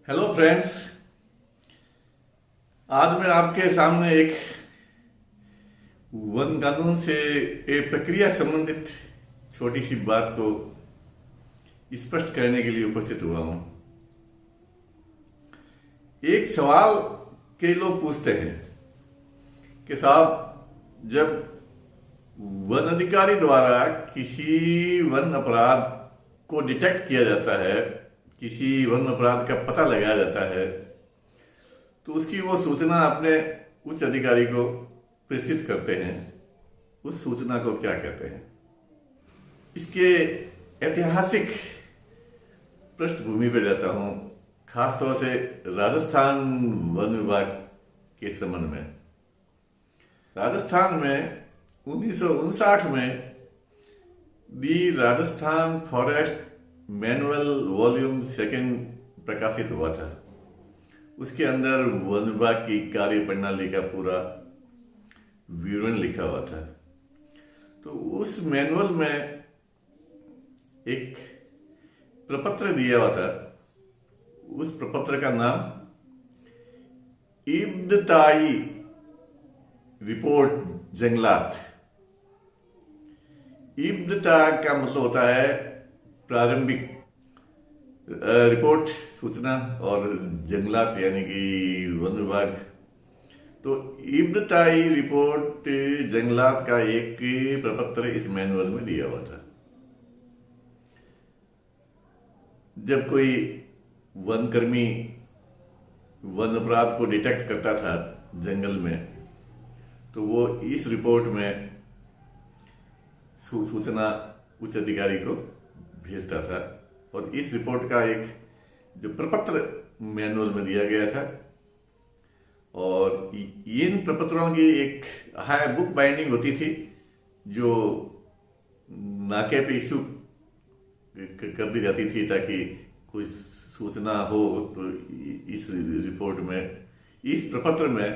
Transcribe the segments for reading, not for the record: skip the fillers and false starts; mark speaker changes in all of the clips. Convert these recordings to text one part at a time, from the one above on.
Speaker 1: Hello friends. आज मैं आपके सामने एक वन कानून से एक प्रक्रिया संबंधित छोटी सी बात को स्पष्ट करने के लिए उपस्थित हुआ हूं। एक सवाल कई लोग पूछते हैं कि साहब, जब वन अधिकारी द्वारा किसी वन अपराध को डिटेक्ट किया जाता है, किसी वन अपराध का पता लगाया जाता है, तो उसकी वो सूचना अपने उच्च अधिकारी को प्रेषित करते हैं। उस सूचना को क्या कहते हैं? इसके ऐतिहासिक पृष्ठभूमि पर जाता हूं, खासतौर से राजस्थान वन विभाग के संबंध में। राजस्थान में 1959 में the Rajasthan forest manual volume second प्रकाशित हुआ था। उसके अंदर वन विभाग की कार्य प्रणाली का पूरा विवरण लिखा हुआ था। तो उस मैनुअल में एक प्रपत्र दिया हुआ था। उस प्रपत्र का नाम इब्तदाई रिपोर्ट जंगलात। इब्तदा का मतलब होता है प्रारंभिक रिपोर्ट, सूचना, और जंगलात यानी कि वन विभाग। तो इब्तदाई रिपोर्ट जंगलात का एक प्रपत्र इस मैनुअल में दिया हुआ था। जब कोई वन कर्मी वन अपराध को डिटेक्ट करता था जंगल में, तो वो इस रिपोर्ट में सूचना उच्च अधिकारी को भेजता था। और इस रिपोर्ट का एक जो प्रपत्र मैनुअल में दिया गया था, और इन प्रपत्रों की एक हाई बुक बाइंडिंग होती थी जो नाके पे इशू कर दी जाती थी, ताकि कोई सूचना हो तो इस रिपोर्ट में, इस प्रपत्र में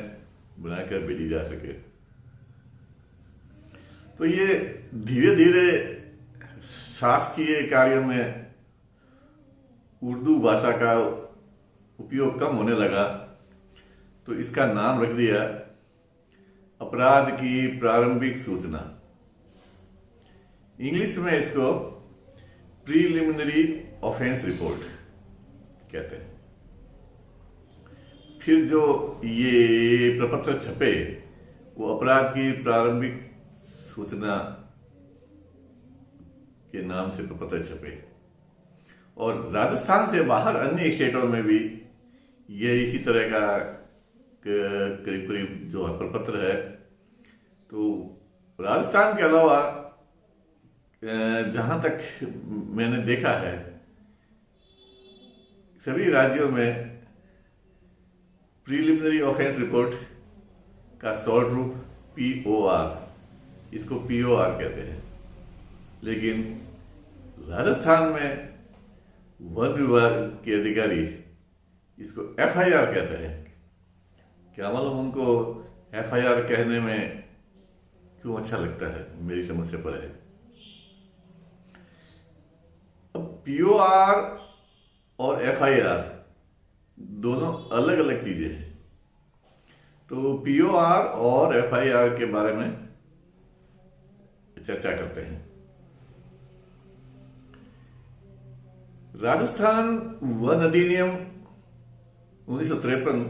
Speaker 1: बनाकर भेजी जा सके। तो ये धीरे धीरे शासकीय कार्यों में उर्दू भाषा का उपयोग कम होने लगा, तो इसका नाम रख दिया अपराध की प्रारंभिक सूचना। इंग्लिश में इसको प्रीलिमिनरी ऑफेंस रिपोर्ट कहते हैं। फिर जो ये प्रपत्र छपे, वो अपराध की प्रारंभिक सूचना के नाम से प्रपत्र छपे। और राजस्थान से बाहर अन्य स्टेटों में भी ये इसी तरह का करीब करीब जो प्रपत्र है। तो राजस्थान के अलावा जहां तक मैंने देखा है, सभी राज्यों में प्रीलिमिनरी ऑफेंस रिपोर्ट का शॉर्ट रूप POR, इसको POR कहते हैं। लेकिन राजस्थान में वन विभाग के अधिकारी इसको FIR कहते हैं। क्या मालूम उनको FIR कहने में क्यों अच्छा लगता है, मेरी समझ से परे है। अब POR और FIR दोनों अलग अलग चीजें हैं। तो POR और FIR के बारे में चर्चा करते हैं। राजस्थान वन अधिनियम 1953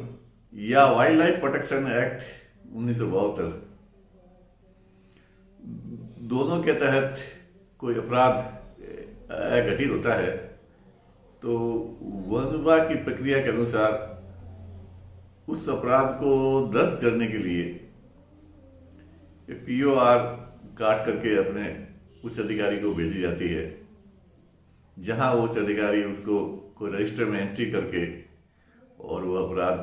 Speaker 1: या वाइल्ड लाइफ प्रोटेक्शन एक्ट 1972, दोनों के तहत कोई अपराध घटित होता है, तो वन विभाग की प्रक्रिया के अनुसार उस अपराध को दर्ज करने के लिए POR काट करके अपने उच्च अधिकारी को भेजी जाती है, जहां वो उच्च अधिकारी उसको कोई रजिस्टर में एंट्री करके और वो अपराध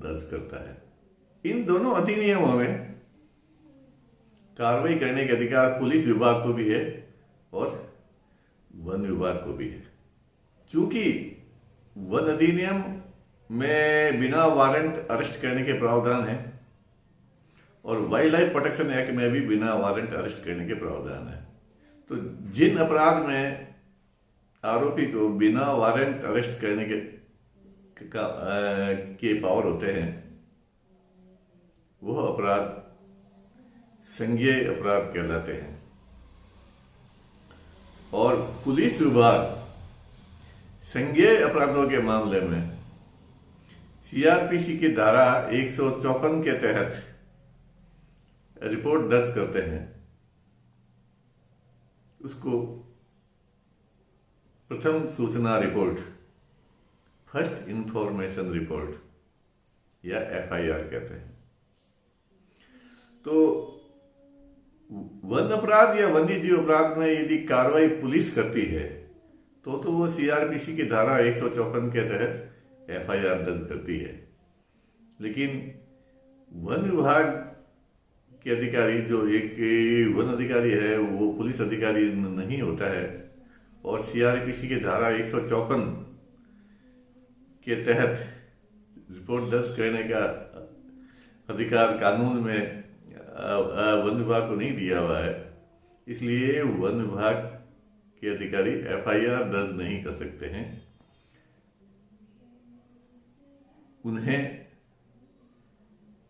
Speaker 1: दर्ज करता है। इन दोनों अधिनियमों में कार्रवाई करने के अधिकार पुलिस विभाग को भी है और वन विभाग को भी है। चूंकि वन अधिनियम में बिना वारंट अरेस्ट करने के प्रावधान है, और वाइल्ड लाइफ प्रोटेक्शन एक्ट में भी बिना वारंट अरेस्ट करने के प्रावधान है, तो जिन अपराध में आरोपी को बिना वारंट अरेस्ट करने के के पावर होते हैं, वह अपराध संज्ञेय अपराध कहलाते हैं। और पुलिस विभाग संज्ञेय अपराधों के मामले में सीआरपीसी की धारा 154 के तहत रिपोर्ट दर्ज करते हैं। उसको प्रथम सूचना रिपोर्ट, फर्स्ट इंफॉर्मेशन रिपोर्ट या एफआईआर कहते हैं। तो वन अपराध या वन्यजीव अपराध में यदि कार्रवाई पुलिस करती है तो वो सीआरपीसी की धारा 154 के तहत एफआईआर दर्ज करती है। लेकिन वन विभाग के अधिकारी, जो एक वन अधिकारी है, वो पुलिस अधिकारी नहीं होता है और सीआरपीसी की धारा 154 के तहत रिपोर्ट दर्ज करने का अधिकार कानून में वन विभाग को नहीं दिया हुआ है। इसलिए वन विभाग के अधिकारी एफआईआर दर्ज नहीं कर सकते हैं। उन्हें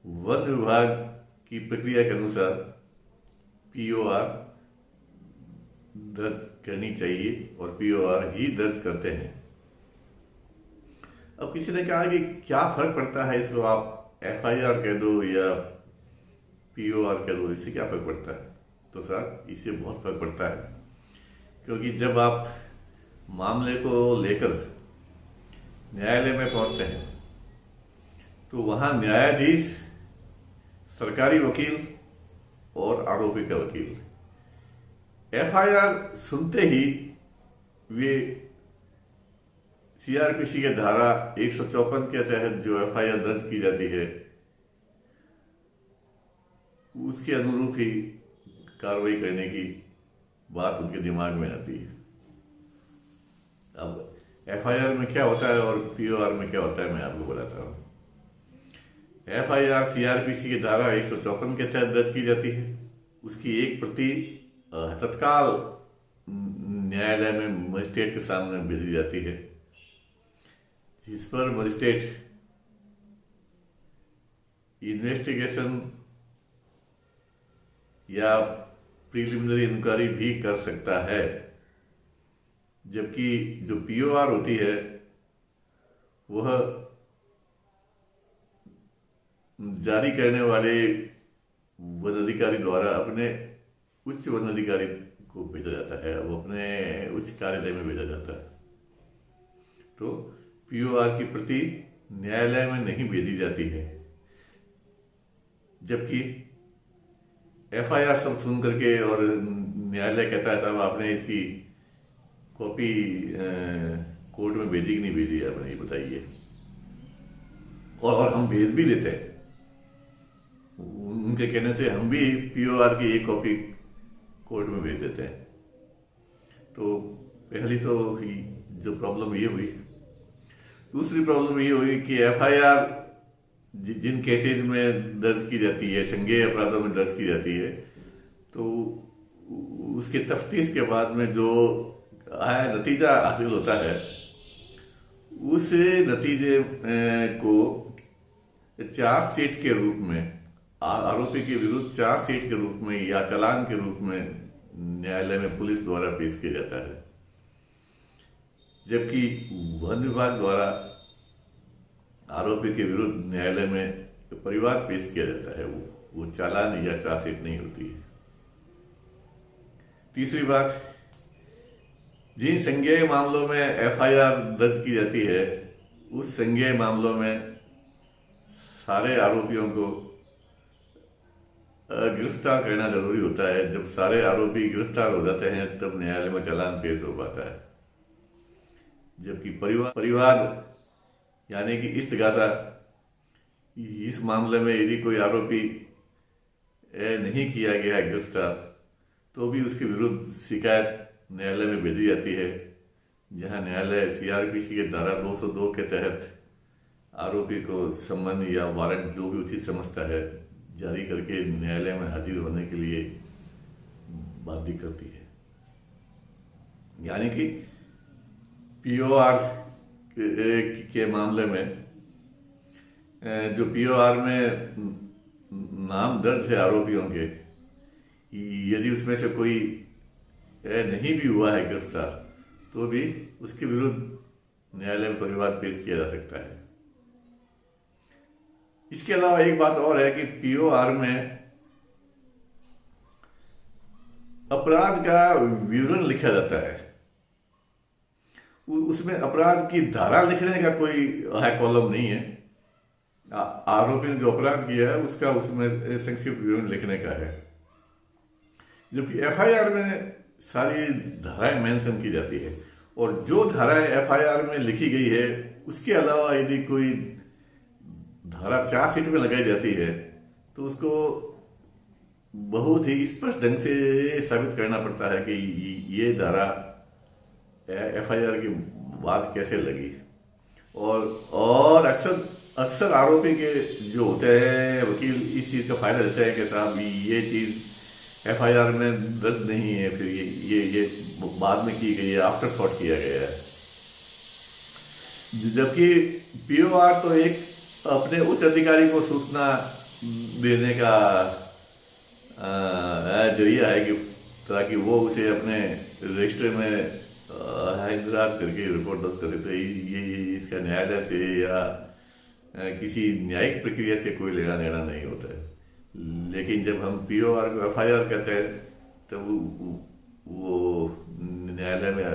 Speaker 1: वन विभाग की प्रक्रिया के अनुसार पीओआर दर्ज करनी चाहिए और पीओआर ही दर्ज करते हैं। अब किसी ने कहा कि क्या फर्क पड़ता है, इसको आप एफआईआर कह दो या पीओआर कह दो, इससे क्या फर्क पड़ता है? तो सर, इससे बहुत फर्क पड़ता है, क्योंकि जब आप मामले को लेकर न्यायालय में पहुंचते हैं तो वहां न्यायाधीश, सरकारी वकील और आरोपी का वकील एफआईआर सुनते ही वे सीआरपीसी के धारा 154 के तहत जो एफआईआर दर्ज की जाती है उसके अनुरूप ही कार्रवाई करने की बात उनके दिमाग में आती है। अब एफआईआर में क्या होता है और पीओआर में क्या होता है, मैं आपको बताता हूँ। एफआईआर सीआरपीसी की धारा 154 के तहत दर्ज की जाती है। उसकी एक प्रति तत्काल न्यायालय में मजिस्ट्रेट के सामने भेजी जाती है, जिस पर मजिस्ट्रेट इन्वेस्टिगेशन या प्रीलिमिनरी इंक्वायरी भी कर सकता है। जबकि जो पीओआर होती है वह जारी करने वाले वन अधिकारी द्वारा अपने उच्च वन अधिकारी को भेजा जाता है, वो अपने उच्च कार्यालय में भेजा जाता है। तो पीओआर की प्रति न्यायालय में नहीं भेजी जाती है। जबकि एफआईआर सब सुन करके और न्यायालय कहता है साहब आपने इसकी कॉपी कोर्ट में भेजी कि नहीं भेजी, आपने ये बताइए। और हम भेज भी देते हैं, उनके कहने से हम भी पीओआर की एक कॉपी कोर्ट में भेज देते हैं। तो पहली तो जो प्रॉब्लम ये हुई। दूसरी प्रॉब्लम ये हुई कि एफआईआर जिन केसेज में दर्ज की जाती है, संज्ञेय अपराधों में दर्ज की जाती है, तो उसके तफ्तीश के बाद में जो नतीजा हासिल होता है, उस नतीजे को चार्जशीट के रूप में, आरोपी के विरुद्ध चार्जशीट के रूप में या चालान के रूप में न्यायालय में पुलिस द्वारा पेश किया जाता है। जबकि वन विभाग द्वारा आरोपी के विरुद्ध न्यायालय में परिवार पेश किया जाता है, वो चालान या चार्जशीट नहीं होती है। तीसरी बात, जिन संज्ञेय मामलों में एफआईआर दर्ज की जाती है, उस संज्ञेय मामलों में सारे आरोपियों को गिरफ्तार करना जरूरी होता है। जब सारे आरोपी गिरफ्तार हो जाते हैं तब न्यायालय में चालान पेश हो पाता है। जबकि परिवार यानी कि इस्तगासा, इस मामले में यदि कोई आरोपी नहीं किया गया है गिरफ्तार, तो भी उसके विरुद्ध शिकायत न्यायालय में भेजी जाती है, जहां न्यायालय सीआरपीसी के धारा 202 के तहत आरोपी को सम्मन या वारंट जो भी उचित समझता है जारी करके न्यायालय में हाजिर होने के लिए बाध्य करती है। यानी कि पीओआर के मामले में जो पीओआर में नाम दर्ज है आरोपियों के, यदि उसमें से कोई नहीं भी हुआ है गिरफ्तार, तो भी उसके विरुद्ध न्यायालय में परिवाद पेश किया जा सकता है। इसके अलावा एक बात और है कि पीओआर में अपराध का विवरण लिखा जाता है। उसमें अपराध की धारा लिखने का कोई है कॉलम नहीं है। आरोपी ने जो अपराध किया है उसका उसमें संक्षिप्त विवरण लिखने का है, जबकि एफआईआर में सारी धाराएं मेंशन की जाती है। और जो धाराएं एफआईआर में लिखी गई है उसके अलावा यदि कोई धारा चार्जशीट में लगाई जाती है तो उसको बहुत ही स्पष्ट ढंग से साबित करना पड़ता है कि ये धारा एफआईआर की बात कैसे लगी। और अक्सर आरोपी के जो होते हैं वकील इस चीज़ का फायदा लेते हैं कि साहब ये चीज़ एफआईआर में दर्ज नहीं है, फिर ये बाद में की गई है, आफ्टर थॉट किया गया है। जबकि पीओआर तो एक अपने उच्च अधिकारी को सूचना देने का जरिया है कि ताकि वो उसे अपने रजिस्टर में इंदराज करके रिपोर्ट दर्ज कर सकते। ये इसका न्यायालय से या किसी न्यायिक प्रक्रिया से कोई लेना देना नहीं होता है। लेकिन जब हम पीओआर को एफआईआर कहते हैं तो वो न्यायालय में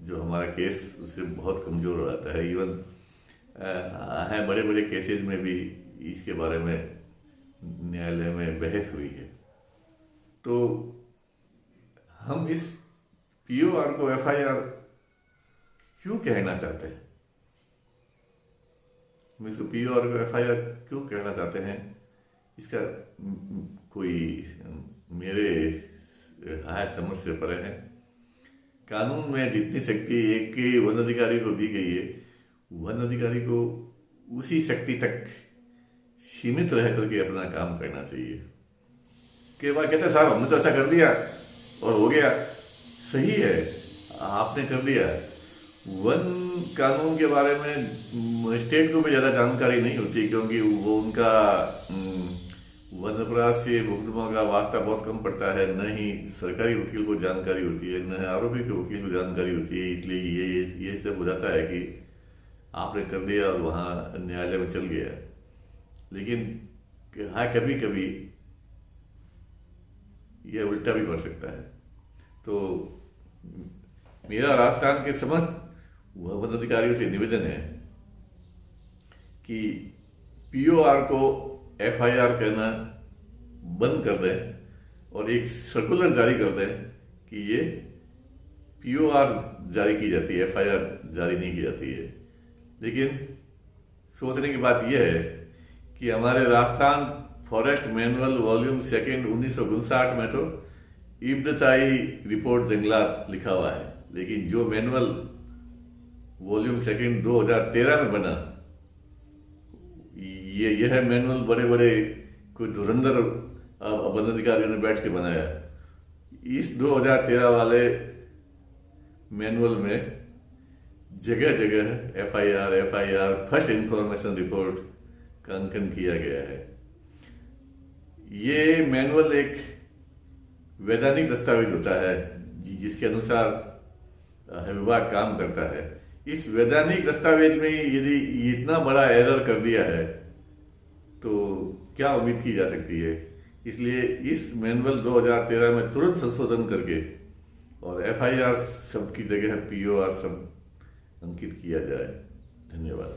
Speaker 1: जो हमारा केस उससे बहुत कमज़ोर हो जाता है। इवन है बड़े बड़े केसेस में भी इसके बारे में न्यायालय में बहस हुई है। तो हम इस पीओआर को एफआईआर क्यों कहना चाहते हैं, हम इसको पीओआर को एफआईआर क्यों कहना चाहते हैं, इसका कोई मेरे समझ से परे है। कानून में जितनी शक्ति एक वन अधिकारी को दी गई है, वन अधिकारी को उसी शक्ति तक सीमित रह करके अपना काम करना चाहिए। कई बार कहते हैं साहब हमने तो ऐसा कर दिया और हो गया, सही है आपने कर दिया। वन कानून के बारे में स्टेट को भी ज़्यादा जानकारी नहीं होती, क्योंकि वो उनका वन अपराध से मुकदमा का वास्ता बहुत कम पड़ता है। न ही सरकारी वकील को जानकारी होती है, न आरोपी के वकील को जानकारी होती है। इसलिए ये सब हो जाता है कि आपने कर दिया और वहाँ न्यायालय में चल गया। लेकिन हाँ, कभी कभी यह उल्टा भी पड़ सकता है। तो मेरा राजस्थान के समस्त वन अधिकारियों से निवेदन है कि पीओआर को एफआईआर कहना बंद कर दें और एक सर्कुलर जारी कर दें कि ये पीओआर जारी की जाती है, एफआईआर जारी नहीं की जाती है। लेकिन सोचने की बात यह है कि हमारे राजस्थान फॉरेस्ट मैनुअल वॉल्यूम 2 1959 में तो इब्तदाई रिपोर्ट जंगलात लिखा हुआ है, लेकिन जो मैनुअल वॉल्यूम 2 2013 में बना, यह मैनुअल बड़े बड़े कोई धुरंधर वन अधिकारियों ने बैठ के बनाया। इस 2013 वाले मैनुअल में जगह जगह एफआईआर फर्स्ट इंफॉर्मेशन रिपोर्ट का अंकन किया गया है। ये मैनुअल एक वैधानिक दस्तावेज होता है जिसके अनुसार विभाग काम करता है। इस वैधानिक दस्तावेज में यदि इतना बड़ा एरर कर दिया है तो क्या उम्मीद की जा सकती है। इसलिए इस मैनुअल 2013 में तुरंत संशोधन करके और एफआईआर शब्द की जगह पीओआर शब्द अंकित किया जाए। धन्यवाद।